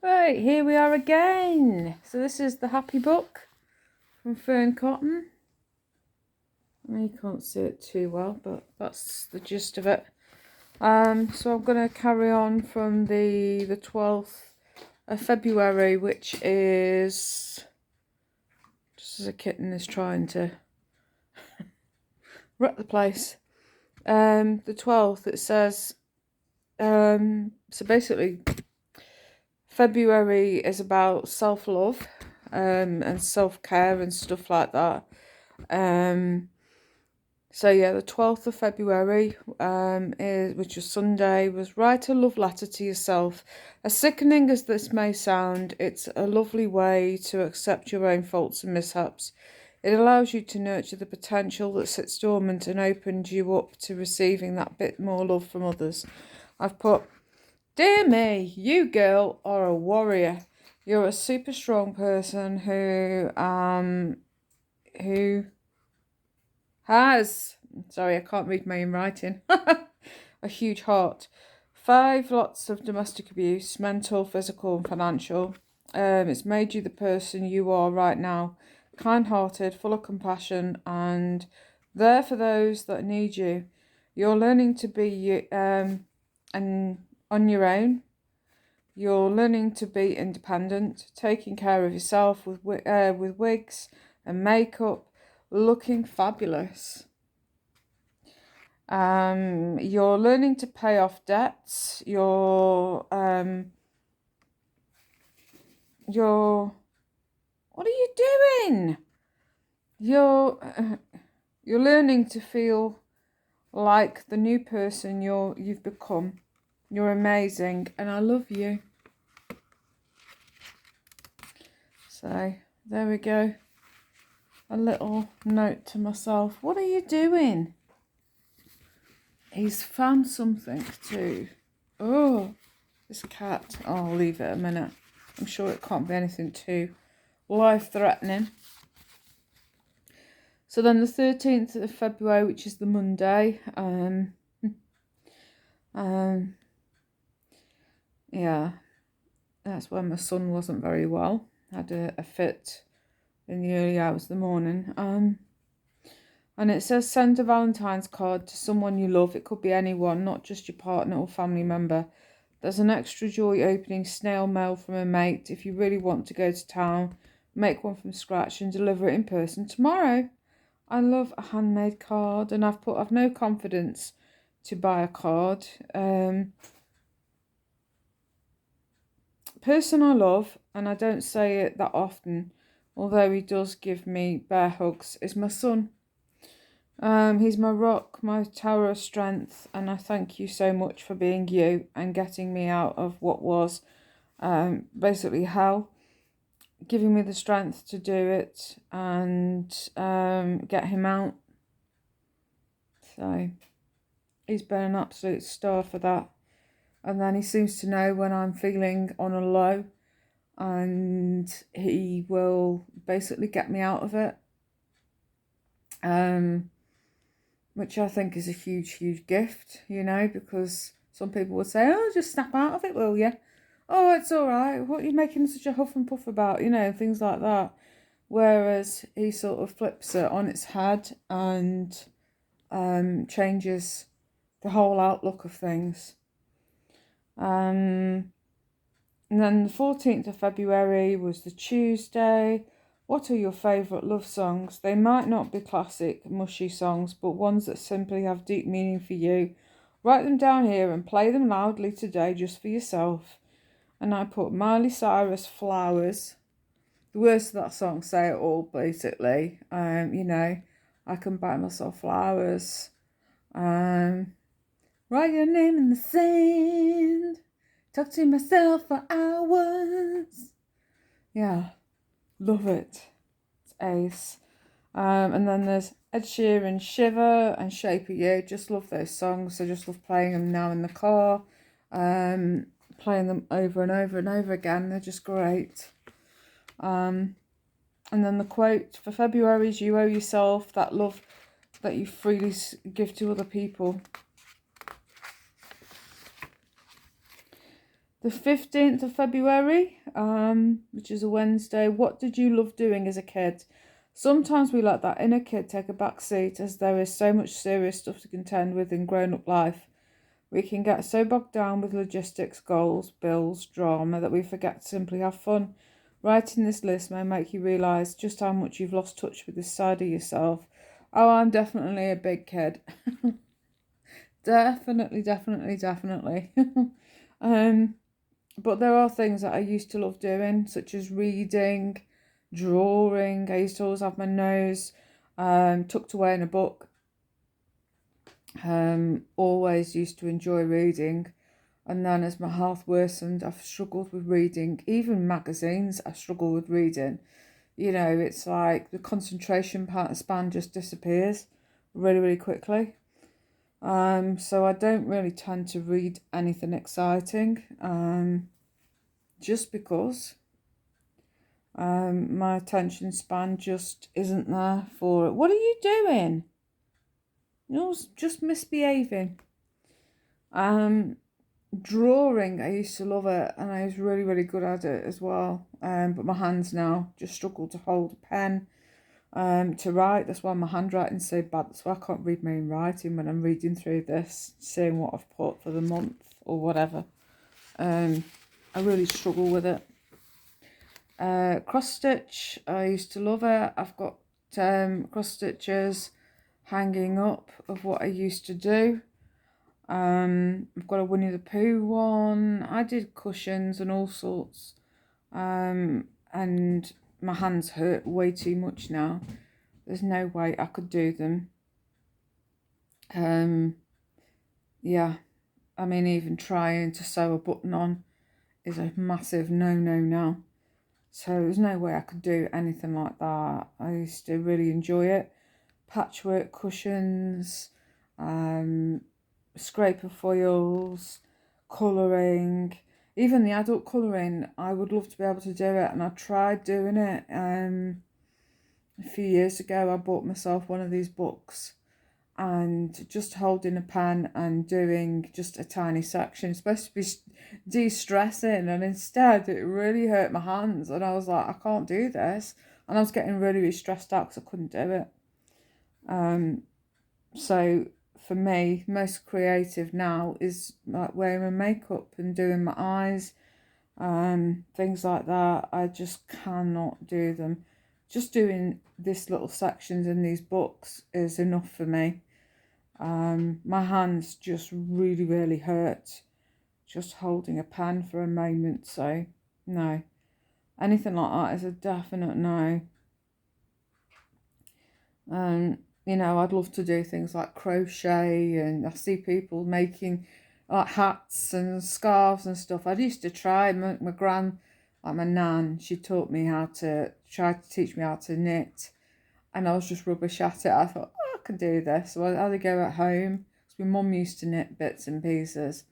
Right, here we are again. So this is the happy book from Fern Cotton. I know you can't see it too well, but that's the gist of it. So I'm going to carry on from the 12th of February, which is just as a kitten is trying to wreck the place. The 12th, it says, so basically February is about self-love and self-care and stuff like that. So yeah, the 12th of February, which was Sunday, was write a love letter to yourself. As sickening as this may sound, it's a lovely way to accept your own faults and mishaps. It allows you to nurture the potential that sits dormant and opens you up to receiving that bit more love from others. I've put, dear me, you girl are a warrior. You're a super strong person who has, sorry, I can't read my own writing, a huge heart. 5 lots of domestic abuse, mental, physical, and financial. It's made you the person you are right now, kind-hearted, full of compassion, and there for those that need you. You're learning to be you, and on your own. You're learning to be independent, taking care of yourself with wigs and makeup, looking fabulous. You're learning to pay off debts. You're what are you doing? You're learning to feel like the new person you've become. You're amazing, and I love you. So there we go. A little note to myself. What are you doing? He's found something too. Oh, this cat. Oh, I'll leave it a minute. I'm sure it can't be anything too life-threatening. So then the 13th of February, which is the Monday, yeah, that's when my son wasn't very well. Had a fit in the early hours of the morning. And it says send a Valentine's card to someone you love. It could be anyone, not just your partner or family member. There's an extra joy opening snail mail from a mate. If you really want to go to town, make one from scratch and deliver it in person tomorrow. I love a handmade card, and I've no confidence to buy a card. Person I love, and I don't say it that often, although he does give me bear hugs, is my son. He's my rock, my tower of strength, and I thank you so much for being you and getting me out of what was basically hell, giving me the strength to do it and get him out. So he's been an absolute star for that. And then he seems to know when I'm feeling on a low, and he will basically get me out of it. Which I think is a huge, huge gift, because some people would say, oh, just snap out of it, will you? Oh, it's all right. What are you making such a huff and puff about? Things like that. Whereas he sort of flips it on its head and changes the whole outlook of things. And then the 14th of February was the Tuesday. What are your favourite love songs? They might not be classic, mushy songs, but ones that simply have deep meaning for you. Write them down here and play them loudly today just for yourself. And I put Miley Cyrus, Flowers. The words of that song say it all, basically. I can buy myself flowers. Write your name in the sand. Talk to myself for hours. Yeah, love it. It's ace. And then there's Ed Sheeran, Shiver and Shape of You. Just love those songs. I just love playing them now in the car. Playing them over and over and over again. They're just great. And then the quote for February is, you owe yourself that love that you freely give to other people. The 15th of February, which is a Wednesday. What did you love doing as a kid? Sometimes we let that inner kid take a back seat, as there is so much serious stuff to contend with in grown-up life. We can get so bogged down with logistics, goals, bills, drama that we forget to simply have fun. Writing this list may make you realise just how much you've lost touch with this side of yourself. Oh, I'm definitely a big kid. Definitely. But there are things that I used to love doing, such as reading, drawing. I used to always have my nose tucked away in a book. Always used to enjoy reading. And then as my health worsened, I've struggled with reading. Even magazines, I struggle with reading. You know, it's like the concentration span just disappears really quickly. So I don't really tend to read anything exciting. Just because my attention span just isn't there for it. What are you doing? You're just misbehaving. Drawing, I used to love it, and I was really good at it as well. But my hands now just struggle to hold a pen. To write, that's why my handwriting's so bad. That's why I can't read my own writing when I'm reading through this, seeing what I've put for the month or whatever. I really struggle with it. Cross stitch, I used to love it. I've got cross stitches hanging up of what I used to do. I've got a Winnie the Pooh one. I did cushions and all sorts. And my hands hurt way too much now. There's no way I could do them. Yeah, I mean, even trying to sew a button on is a massive no now. So there's no way I could do anything like that. I used to really enjoy it. Patchwork cushions, scraper foils, colouring. Even the adult colouring, I would love to be able to do it, and I tried doing it. A few years ago, I bought myself one of these books, and just holding a pen and doing just a tiny section. It's supposed to be de-stressing, and instead it really hurt my hands, and I was like, I can't do this, and I was getting really stressed out because I couldn't do it. So for me, most creative now is like wearing my makeup and doing my eyes, things like that. I just cannot do them. Just doing this little sections in these books is enough for me. My hands just really hurt just holding a pen for a moment. So no, anything like that is a definite no. You know, I'd love to do things like crochet, and I see people making like hats and scarves and stuff. I used to try. My nan, she taught me how to try to teach me how to knit, and I was just rubbish at it. I thought, oh, I can do this. So I had to go at home because my mum used to knit bits and pieces,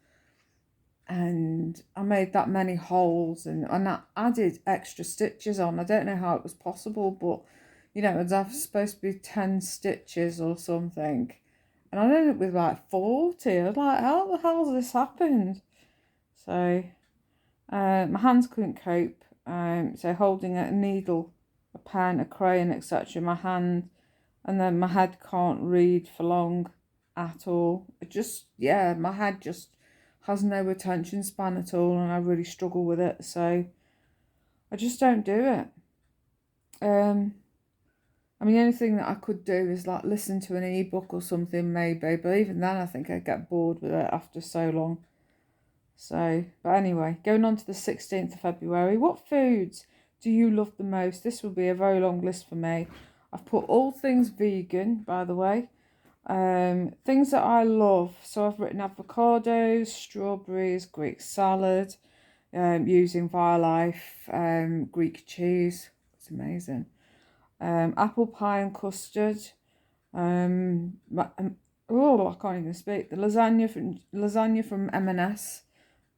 and I made that many holes, and I added extra stitches on. I don't know how it was possible, but you know, it was supposed to be 10 stitches or something. And I ended up with like 40. I was like, how the hell has this happened? So, my hands couldn't cope. So holding a needle, a pen, a crayon, etc. in my hand. And then my head can't read for long at all. My head just has no attention span at all. And I really struggle with it. So, I just don't do it. I mean, the only thing that I could do is like listen to an ebook or something maybe, but even then I think I'd get bored with it after so long. So, but anyway, going on to the 16th of February, what foods do you love the most? This will be a very long list for me. I've put all things vegan, by the way. Things that I love. So I've written avocados, strawberries, Greek salad, using Violife, Greek cheese. It's amazing. Apple pie and custard. I can't even speak. The lasagna from M&S.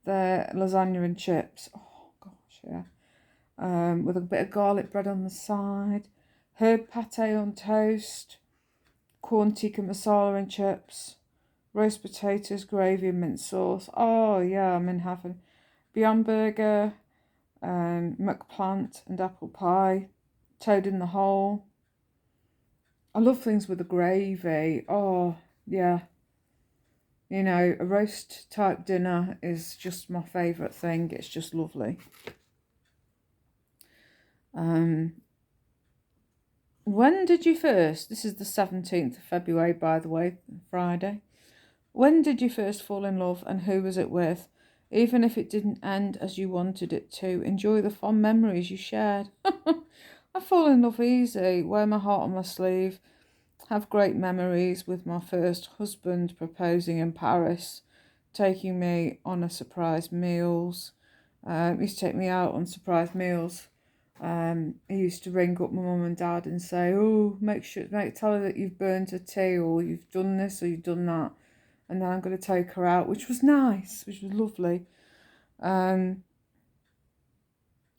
The lasagna and chips. Oh gosh, yeah. With a bit of garlic bread on the side. Herb pate on toast. Corn tikka masala and chips. Roast potatoes, gravy and mint sauce. Oh yeah, I'm in heaven. Beyond Burger, McPlant and apple pie, toad in the hole. I love things with a gravy. Oh, yeah. You know, a roast type dinner is just my favourite thing. It's just lovely. When did you first, this is the 17th of February, by the way, Friday. When did you first fall in love and who was it with? Even if it didn't end as you wanted it to, enjoy the fond memories you shared. I fall in love easy, wear my heart on my sleeve, have great memories with my first husband proposing in Paris, taking me on a surprise meals. He used to take me out on surprise meals. He used to ring up my mum and dad and say, "Oh, tell her that you've burnt a tea, or you've done this, or you've done that," and then I'm going to take her out, which was nice, which was lovely.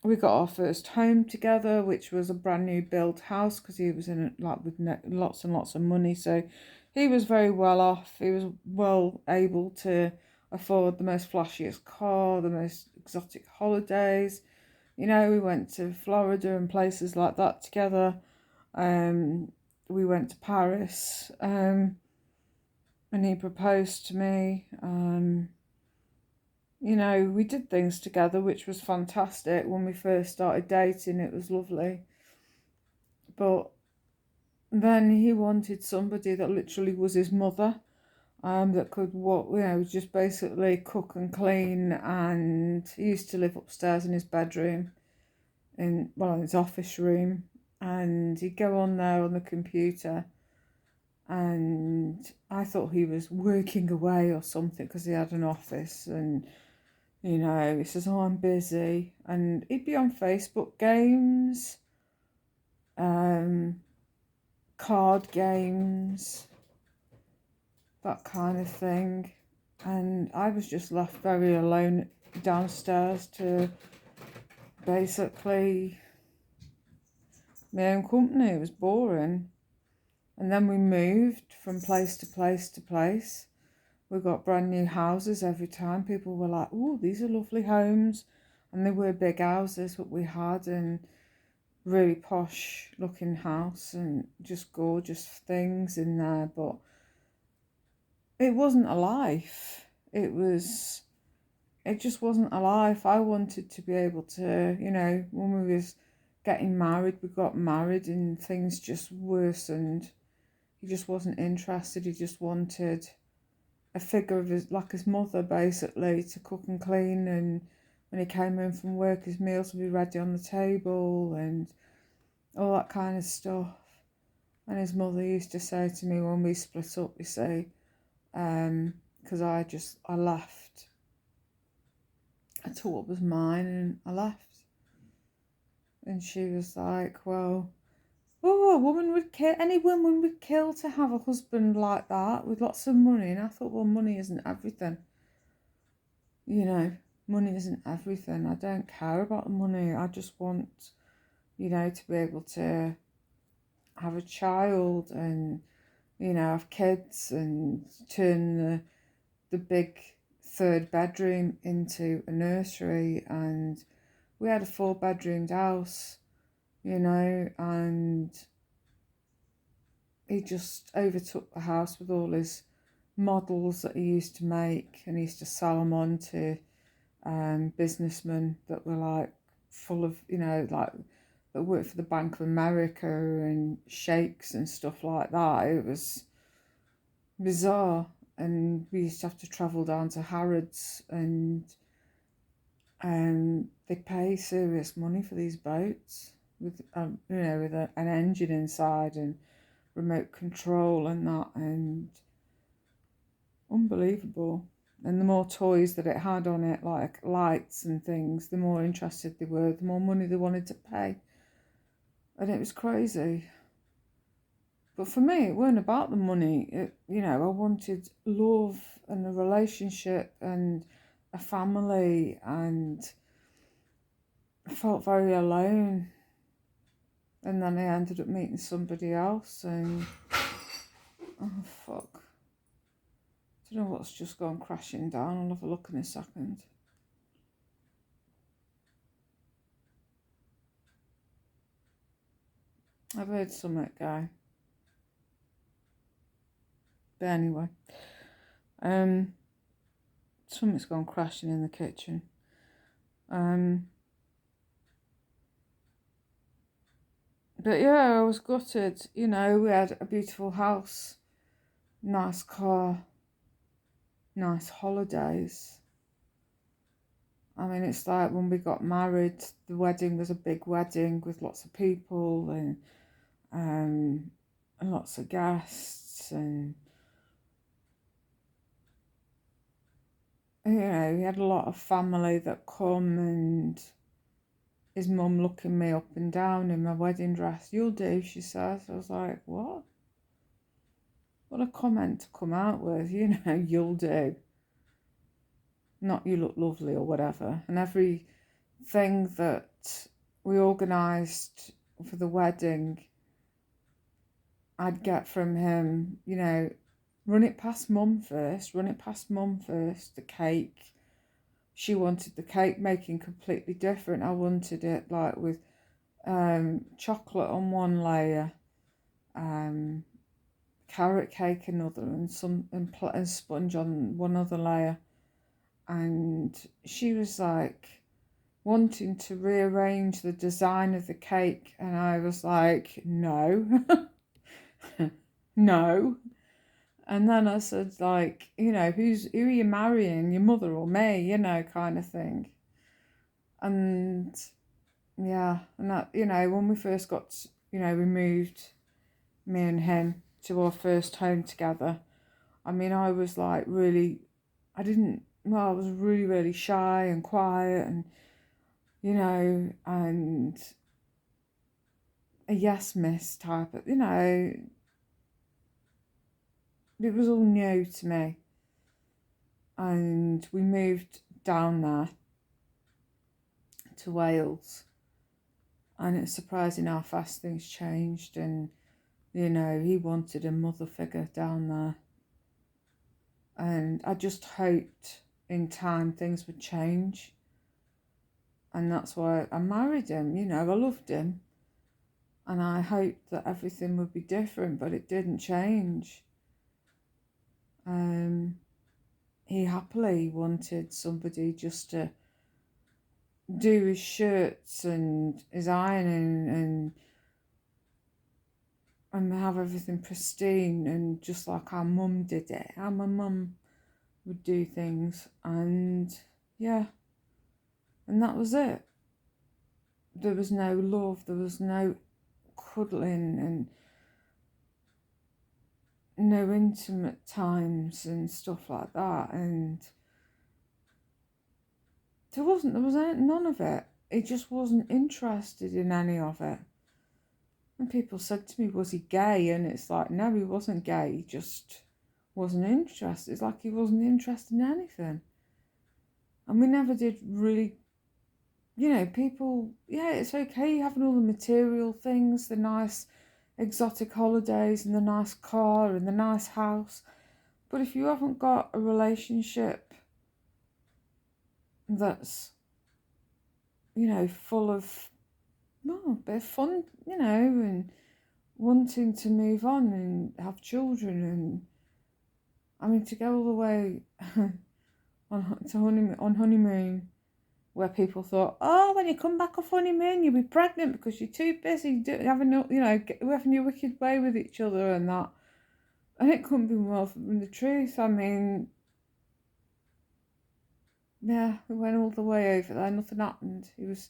We got our first home together, which was a brand new built house because he was in with lots and lots of money, so he was very well off. He was well able to afford the most flashiest car, the most exotic holidays. You know, we went to Florida and places like that together. We went to Paris, and he proposed to me. You know, we did things together, which was fantastic. When we first started dating, it was lovely. But then he wanted somebody that literally was his mother, that could, just basically cook and clean. And he used to live upstairs in his bedroom, in his office room, and he'd go on there on the computer. And I thought he was working away or something because he had an office, and you know, he says, "Oh, I'm busy," and he'd be on Facebook games, card games, that kind of thing, and I was just left very alone downstairs to basically my own company. It was boring. And then we moved from place to place to place. We got brand new houses every time. People were like, "Oh, these are lovely homes." And they were big houses that we had, and really posh looking house and just gorgeous things in there. But it wasn't a life. It just wasn't a life. I wanted to be able to, you know, when we was getting married, we got married and things just worsened. He just wasn't interested. He just wanted a figure of his mother, basically, to cook and clean, and when he came home from work, his meals would be ready on the table and all that kind of stuff. And his mother used to say to me when we split up, because I left. I took what was mine and I left. And she was like, "Well, any woman would kill to have a husband like that with lots of money." And I thought, well, money isn't everything. You know, money isn't everything. I don't care about the money. I just want, you know, to be able to have a child and, you know, have kids and turn the big third bedroom into a nursery. And we had a 4-bedroomed house, you know, and he just overtook the house with all his models that he used to make, and he used to sell them on to businessmen that were like full of, you know, like that worked for the Bank of America and sheikhs and stuff like that. It was bizarre. And we used to have to travel down to Harrods, and they pay serious money for these boats with you know, with an engine inside and remote control and that, and unbelievable. And the more toys that it had on it, like lights and things, the more interested they were, the more money they wanted to pay. And it was crazy. But for me, it weren't about the money. You know, I wanted love and a relationship and a family, and I felt very alone. And then I ended up meeting somebody else, and oh fuck. I don't know what's just gone crashing down. I'll have a look in a second. I've heard something go. But anyway, something's gone crashing in the kitchen. But yeah, I was gutted. You know, we had a beautiful house, nice car, nice holidays. I mean, it's like when we got married, the wedding was a big wedding with lots of people and lots of guests, and you know, we had a lot of family that come, and his mum looking me up and down in my wedding dress. You'll do, she says. I was like, what? What a comment to come out with, you know, you'll do. Not you look lovely or whatever. And everything that we organised for the wedding, I'd get from him, you know, run it past mum first, the cake. She wanted the cake making completely different. I wanted it like with chocolate on one layer, carrot cake another, and sponge on one other layer. And she was like wanting to rearrange the design of the cake, and I was like, no. No. And then I said, like, you know, who are you marrying, your mother or me, you know, kind of thing. And yeah, and that, you know, when we first got, you know, we moved, me and him, to our first home together. I mean, I was like really, I was really, really shy and quiet, and, you know, and a yes miss type of, you know, it was all new to me. And we moved down there to Wales, and it's surprising how fast things changed. And you know, he wanted a mother figure down there, and I just hoped in time things would change. And that's why I married him. You know, I loved him, and I hoped that everything would be different, but it didn't change. He happily wanted somebody just to do his shirts and his ironing and have everything pristine, and just like our mum did it, how my mum would do things. And yeah, and that was it. There was no love, there was no cuddling, and no intimate times and stuff like that. And there was none of it. He just wasn't interested in any of it. And people said to me, was he gay? And it's like, no, he wasn't gay, he just wasn't interested. It's like he wasn't interested in anything. And we never did really, you know, people, yeah, it's okay having all the material things, the nice exotic holidays and the nice car and the nice house. But if you haven't got a relationship that's, you know, full of, well, a bit of fun, you know, and wanting to move on and have children, and I mean, to go all the way on honeymoon, where people thought, oh, when you come back off honeymoon, you'll be pregnant because you're too busy having, you know, having your wicked way with each other and that. And it couldn't be more from the truth. I mean, yeah, we went all the way over there, nothing happened. He was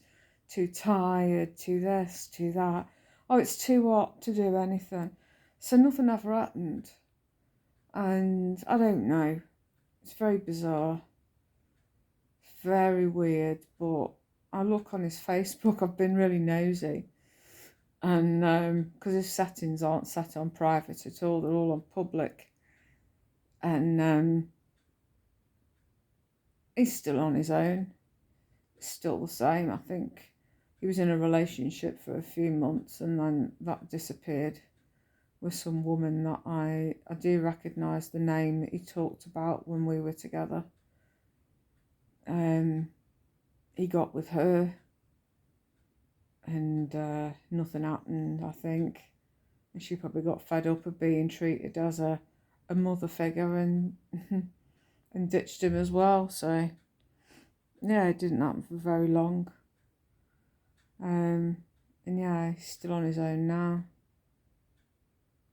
too tired, too this, too that. Oh, it's too hot to do anything. So nothing ever happened. And I don't know. It's very bizarre. Very weird. But I look on his Facebook, I've been really nosy. And because his settings aren't set on private at all, they're all on public. And he's still on his own. It's still the same. I think he was in a relationship for a few months, and then that disappeared with some woman that I do recognise the name that he talked about when we were together. He got with her, and nothing happened, I think. And she probably got fed up of being treated as a mother figure and and ditched him as well. So yeah, it didn't happen for very long. And yeah, he's still on his own now.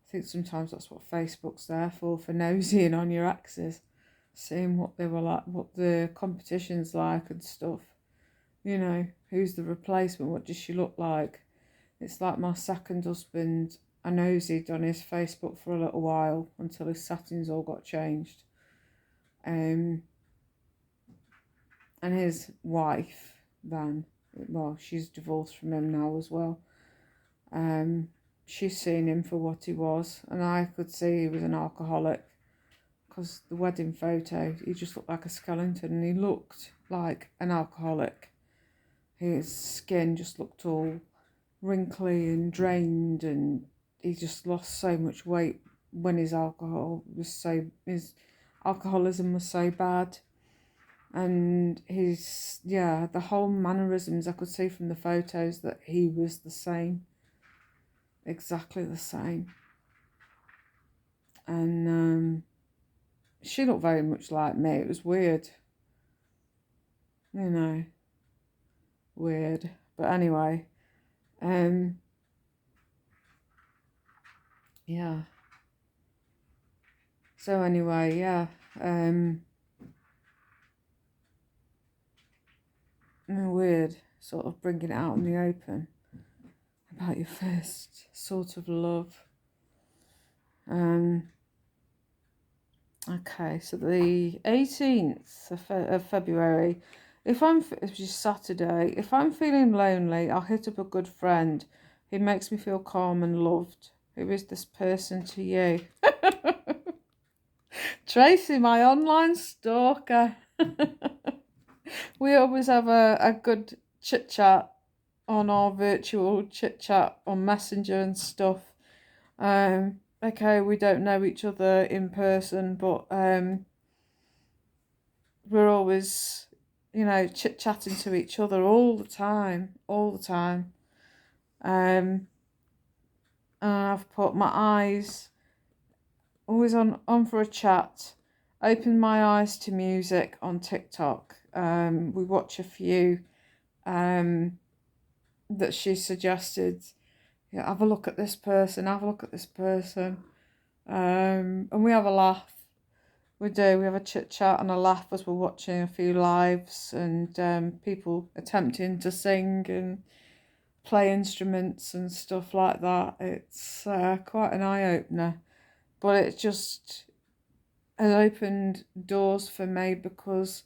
I think sometimes that's what Facebook's there for nosying on your exes, seeing what they were like, what the competition's like and stuff. You know, who's the replacement, what does she look like? It's like my second husband, I nosed on his Facebook for a little while until his settings all got changed. And his wife then, well, she's divorced from him now as well. She's seen him for what he was, and I could see he was an alcoholic, because the wedding photo, he just looked like a skeleton, and he looked like an alcoholic. His skin just looked all wrinkly and drained, and he just lost so much weight when his alcoholism was so bad. And the whole mannerisms, I could see from the photos that he was the same, exactly the same. And she looked very much like me. It was weird, weird. But anyway, yeah. So anyway, yeah. Weird, sort of bringing it out in the open about your first sort of love. Okay, so the 18th of February, which is Saturday, if I'm feeling lonely, I'll hit up a good friend who makes me feel calm and loved. Who is this person to you? Tracy, my online stalker. We always have a good chit chat on our virtual chit chat on Messenger and stuff. Okay, we don't know each other in person, but we're always, chit chatting to each other all the time. And I've put my eyes always on for a chat. Open my eyes to music on TikTok. We watch a few that she suggested. Yeah, have a look at this person. And we have a laugh. We do. We have a chit chat and a laugh as we're watching a few lives and people attempting to sing and play instruments and stuff like that. It's quite an eye opener, but it just has opened doors for me because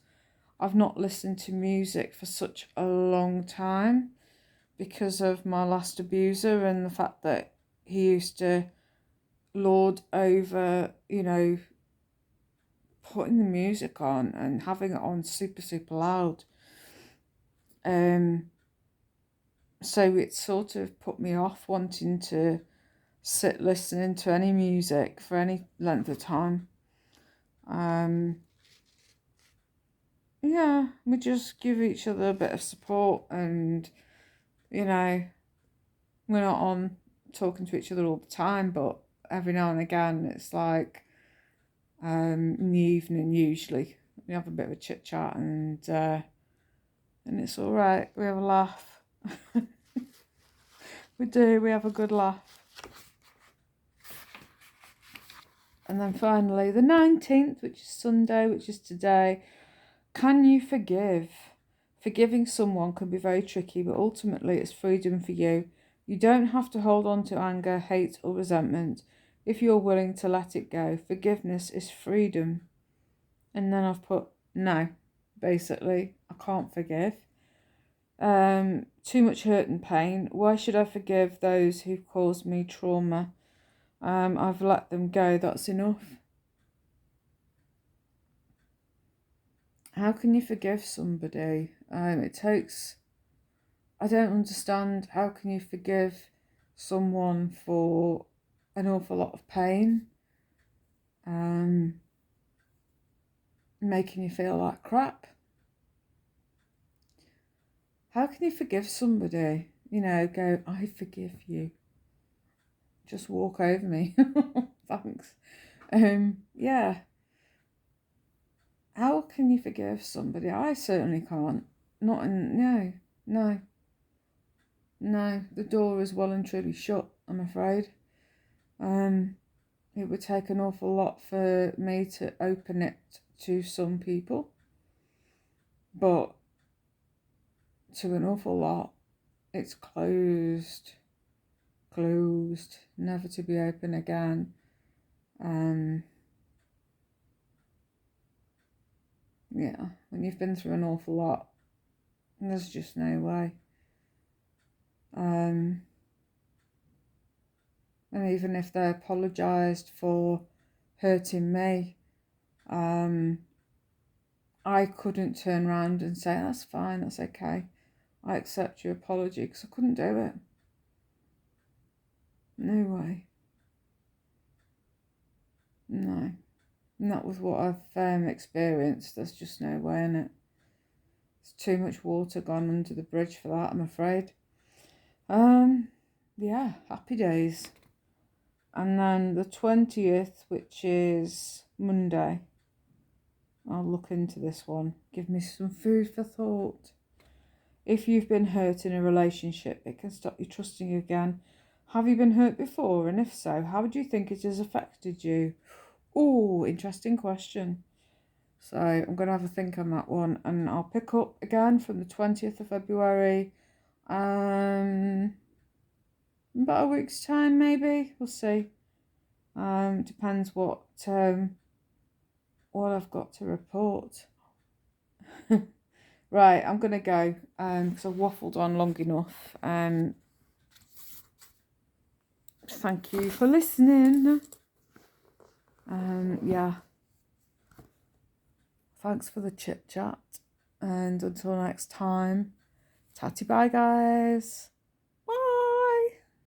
I've not listened to music for such a long time because of my last abuser and the fact that he used to lord over, putting the music on and having it on super, super loud. So it sort of put me off wanting to sit listening to any music for any length of time. Yeah, we just give each other a bit of support and, we're not on talking to each other all the time, but every now and again it's like in the evening usually we have a bit of a chit chat and it's all right. We have a laugh. We do. We have a good laugh. And then finally, the 19th, which is Sunday, which is today. Can you forgive? Forgiving someone can be very tricky, but ultimately it's freedom for you. You don't have to hold on to anger, hate, or resentment if you're willing to let it go. Forgiveness is freedom. And then I've put no, basically. I can't forgive. Too much hurt and pain. Why should I forgive those who've caused me trauma? I've let them go. That's enough. How can you forgive somebody? It takes... I don't understand. How can you forgive someone for an awful lot of pain? Making you feel like crap? How can you forgive somebody? you know, go, I forgive you. Just walk over me. Thanks. Yeah. How can you forgive somebody? I certainly can't. Not in, no. The door is well and truly shut, I'm afraid. It would take an awful lot for me to open it to some people, but to an awful lot, it's closed, never to be open again. Yeah, when you've been through an awful lot, there's just no way. And even if they apologised for hurting me, I couldn't turn around and say, that's fine, that's okay, I accept your apology, because I couldn't do it. No way. No. Not with what I've experienced. There's just no way in it. There's too much water gone under the bridge for that, I'm afraid. Yeah, happy days. And then the 20th, which is Monday, I'll look into this one. Give me some food for thought. If you've been hurt in a relationship, it can stop you trusting you again. Have you been hurt before? And if so, how do you think it has affected you? Oh, interesting question. So I'm going to have a think on that one, and I'll pick up again from the 20th of February. About a week's time, maybe. We'll see. Depends what I've got to report. Right, I'm going to go because I've waffled on long enough. Thank you for listening. Yeah. Thanks for the chit chat. And until next time, tatty bye, guys.